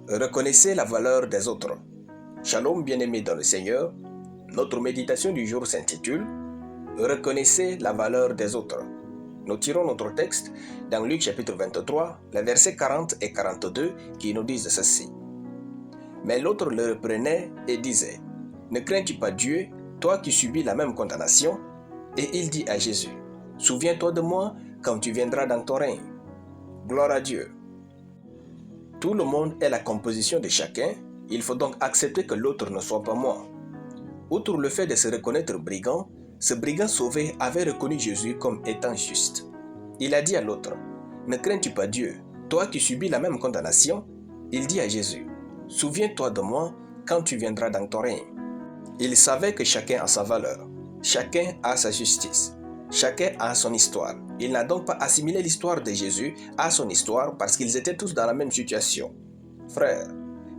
Reconnaissez la valeur des autres. Shalom bien-aimés dans le Seigneur, notre méditation du jour s'intitule « Reconnaissez la valeur des autres ». Nous tirons notre texte dans Luc chapitre 23, les versets 40 et 42 qui nous disent ceci. Mais l'autre le reprenait et disait « Ne crains-tu pas Dieu, toi qui subis la même condamnation ?» Et il dit à Jésus « Souviens-toi de moi quand tu viendras dans ton règne. » Gloire à Dieu. Tout le monde est la composition de chacun, il faut donc accepter que l'autre ne soit pas moi. Outre le fait de se reconnaître brigand, ce brigand sauvé avait reconnu Jésus comme étant juste. Il a dit à l'autre, « Ne crains-tu pas Dieu, toi qui subis la même condamnation ?» Il dit à Jésus, « Souviens-toi de moi quand tu viendras dans ton règne. » Il savait que chacun a sa valeur, chacun a sa justice, chacun a son histoire. Il n'a donc pas assimilé l'histoire de Jésus à son histoire parce qu'ils étaient tous dans la même situation. Frères,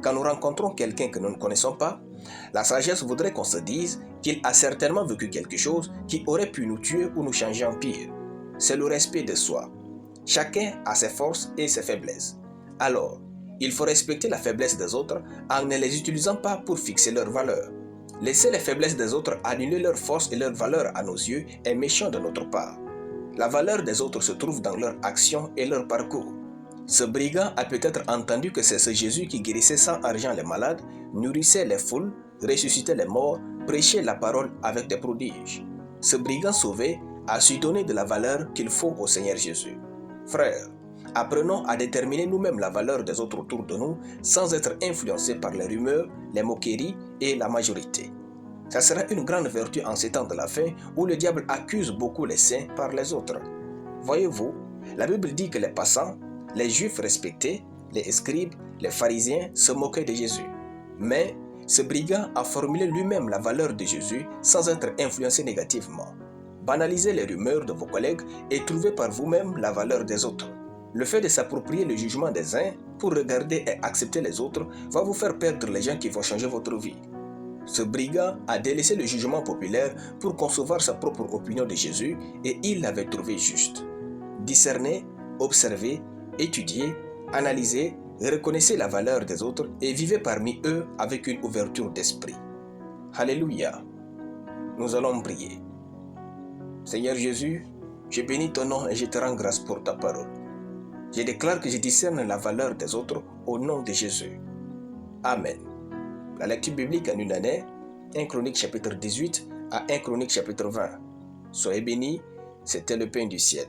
quand nous rencontrons quelqu'un que nous ne connaissons pas, la sagesse voudrait qu'on se dise qu'il a certainement vécu quelque chose qui aurait pu nous tuer ou nous changer en pire. C'est le respect de soi. Chacun a ses forces et ses faiblesses. Alors, il faut respecter la faiblesse des autres en ne les utilisant pas pour fixer leurs valeurs. Laisser les faiblesses des autres annuler leurs forces et leurs valeurs à nos yeux est méchant de notre part. La valeur des autres se trouve dans leur action et leur parcours. Ce brigand a peut-être entendu que c'est ce Jésus qui guérissait sans argent les malades, nourrissait les foules, ressuscitait les morts, prêchait la parole avec des prodiges. Ce brigand sauvé a su donner de la valeur qu'il faut au Seigneur Jésus. Frères, apprenons à déterminer nous-mêmes la valeur des autres autour de nous sans être influencés par les rumeurs, les moqueries et la majorité. Ça sera une grande vertu en ces temps de la fin où le diable accuse beaucoup les saints par les autres. Voyez-vous, la Bible dit que les passants, les juifs respectés, les scribes, les pharisiens se moquaient de Jésus. Mais ce brigand a formulé lui-même la valeur de Jésus sans être influencé négativement. Banalisez les rumeurs de vos collègues et trouvez par vous-même la valeur des autres. Le fait de s'approprier le jugement des uns pour regarder et accepter les autres va vous faire perdre les gens qui vont changer votre vie. Ce brigand a délaissé le jugement populaire pour concevoir sa propre opinion de Jésus et il l'avait trouvé juste. Discernez, observez, étudiez, analysez, reconnaissez la valeur des autres et vivez parmi eux avec une ouverture d'esprit. Alléluia. Nous allons prier. Seigneur Jésus, je bénis ton nom et je te rends grâce pour ta parole. Je déclare que je discerne la valeur des autres au nom de Jésus. Amen. La lecture biblique en une année, 1 Chronique chapitre 18 à 1 Chronique chapitre 20. Soyez bénis, c'était le pain du ciel.